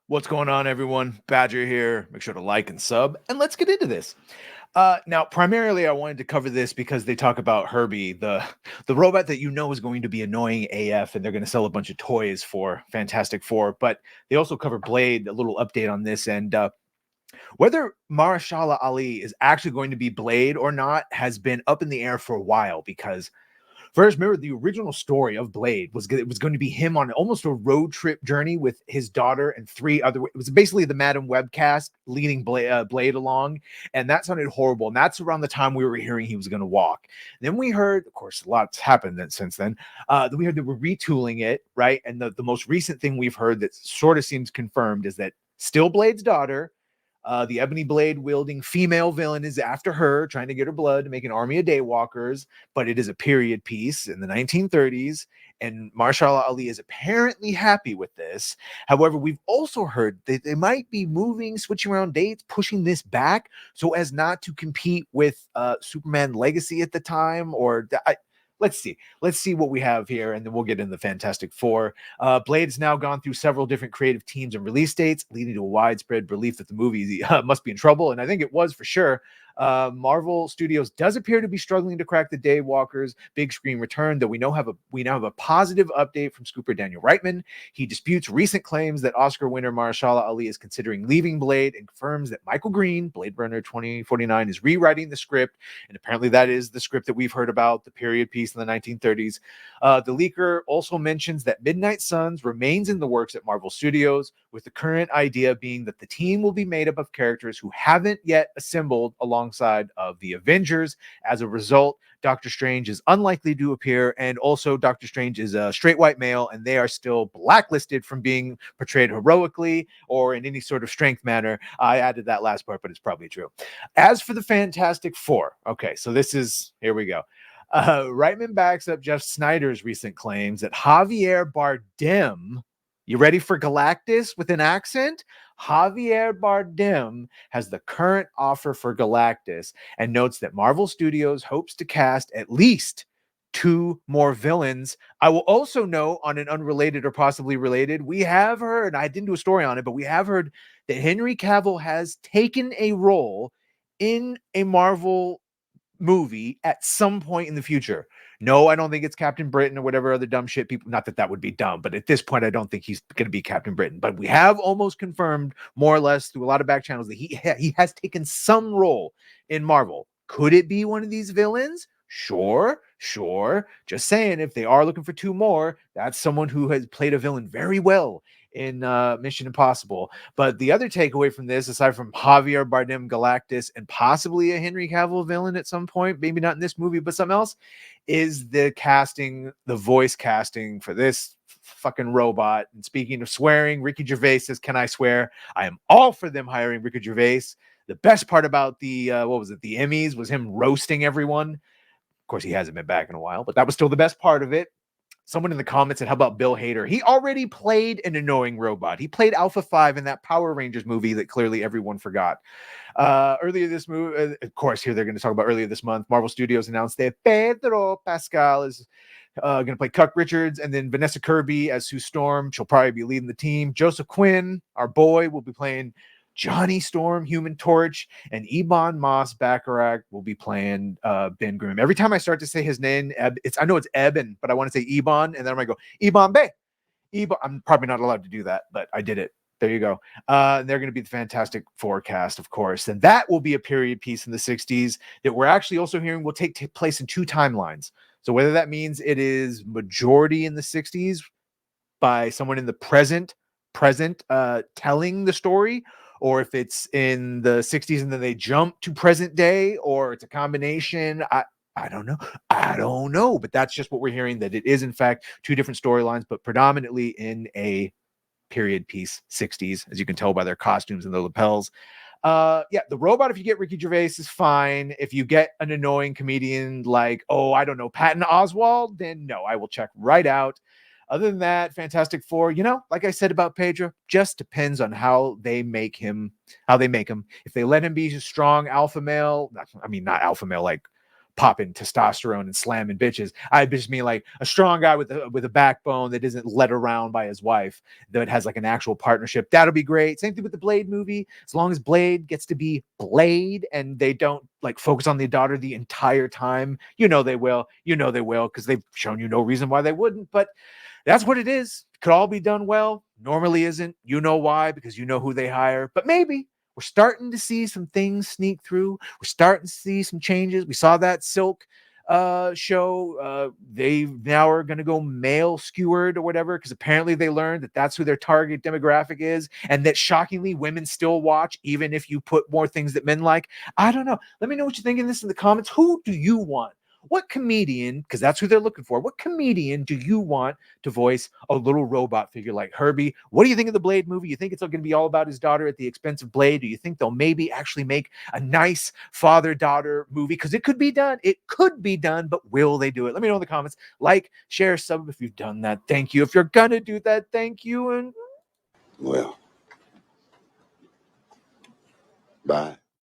What's going on, everyone? Badger here. Make sure to like and sub, and let's get into this. Now, primarily, I wanted to cover this because they talk about Herbie, the robot that you know is going to be annoying AF, and they're going to sell a bunch of toys for Fantastic Four. But they also cover Blade, a little update on this, and whether Mahershala Ali is actually going to be Blade or not has been up in the air for a while because first, remember the original story of Blade was going to be him on almost a road trip journey with his daughter and three other. It was basically the Madam Web cast leading Blade along, and that sounded horrible. And that's around the time we were hearing he was going to walk. Then we heard, of course, a lot's happened since then. Then we heard that we're retooling it, right? And the most recent thing we've heard that sort of seems confirmed is that still Blade's daughter. The ebony blade wielding female villain is after her, trying to get her blood to make an army of daywalkers, but it is a period piece in the 1930s, and Mahershala Ali is apparently happy with this. However, we've also heard that they might be switching around dates, pushing this back so as not to compete with Superman Legacy at the time, let's see what we have here, and then we'll get into the Fantastic Four. Blade's now gone through several different creative teams and release dates, leading to a widespread belief that the movie must be in trouble, and I think it was for sure. Marvel Studios does appear to be struggling to crack the Daywalkers big screen return, though we now have a positive update from Scooper Daniel Reitman. He disputes recent claims that Oscar winner Mahershala Ali is considering leaving Blade and confirms that Michael Green, Blade Runner 2049, is rewriting the script, and apparently that is the script that we've heard about, the period piece in the 1930s. The leaker also mentions that Midnight Suns remains in the works at Marvel Studios, with the current idea being that the team will be made up of characters who haven't yet assembled alongside of the Avengers. As a result, Doctor Strange is unlikely to appear, and also Doctor Strange is a straight white male, and they are still blacklisted from being portrayed heroically or in any sort of strength manner. I added that last part, but it's probably true. As for the Fantastic Four, okay, so here we go. Reitman backs up Jeff Snyder's recent claims that Javier Bardem, you ready for Galactus with an accent? Javier Bardem has the current offer for Galactus and notes that Marvel Studios hopes to cast at least 2 more villains. I will also note, on an unrelated or possibly related, we have heard, I didn't do a story on it, but we have heard that Henry Cavill has taken a role in a Marvel movie at some point in the future. No, I don't think it's Captain Britain or whatever other dumb shit people, not that would be dumb, but at this point I don't think he's going to be Captain Britain. But we have almost confirmed more or less through a lot of back channels that he has taken some role in Marvel. Could it be one of these villains? Sure. Just saying, if they are looking for 2 more, that's someone who has played a villain very well in Mission Impossible. But the other takeaway from this, aside from Javier Bardem Galactus and possibly a Henry Cavill villain at some point, maybe not in this movie, but something else, is the voice casting for this fucking robot. And speaking of swearing, Ricky Gervais says, "Can I swear?" I am all for them hiring Ricky Gervais. The best part about the the Emmys was him roasting everyone. Of course, he hasn't been back in a while, but that was still the best part of it. Someone in the comments said, "How about Bill Hader?" He already played an annoying robot. He played Alpha 5 in that Power Rangers movie that clearly everyone forgot. Earlier this movie, of course, here they're going to talk about earlier this month, Marvel Studios announced that Pedro Pascal is going to play Cuck Richards, and then Vanessa Kirby as Sue Storm. She'll probably be leading the team. Joseph Quinn, our boy, will be playing Johnny Storm, Human Torch, and Ebon Moss-Baccarat will be playing Ben Grimm. Every time I start to say his name, I know it's Eben, but I want to say Ebon, and then I might go, Ebon Bay. Ebon. I'm probably not allowed to do that, but I did it. There you go. And they're going to be the Fantastic Four cast, of course. And that will be a period piece in the 60s that we're actually also hearing will take place in 2 timelines. So whether that means it is majority in the 60s by someone in the present telling the story, or if it's in the 60s and then they jump to present day, or it's a combination. I don't know, but that's just what we're hearing, that it is in fact 2 different storylines, but predominantly in a period piece 60s, as you can tell by their costumes and their lapels. The robot, if you get Ricky Gervais, is fine. If you get an annoying comedian like, Patton Oswalt, then no, I will check right out. Other than that, Fantastic Four, like I said about Pedro, just depends on how they make him. If they let him be a strong alpha male, not alpha male like popping testosterone and slamming bitches. I just mean like a strong guy with a backbone that isn't led around by his wife, that has like an actual partnership. That'll be great. Same thing with the Blade movie. As long as Blade gets to be Blade and they don't like focus on the daughter the entire time, they will. Because they've shown you no reason why they wouldn't. But that's what it is. Could all be done well. Normally isn't. You know why? Because you know who they hire. But maybe we're starting to see some things sneak through. We're starting to see some changes. We saw that Silk show. They now are going to go male skewered or whatever, because apparently they learned that that's who their target demographic is, and that shockingly women still watch even if you put more things that men like. I don't know. Let me know what you think in this in the comments. Who do you want? What comedian, because that's who they're looking for, what comedian do you want to voice a little robot figure like Herbie? What do you think of the Blade movie? You think it's going to be all about his daughter at the expense of Blade? Do you think they'll maybe actually make a nice father-daughter movie? Because it could be done. It could be done, but will they do it? Let me know in the comments. Like, share, sub if you've done that. Thank you. If you're going to do that, thank you. And well, bye.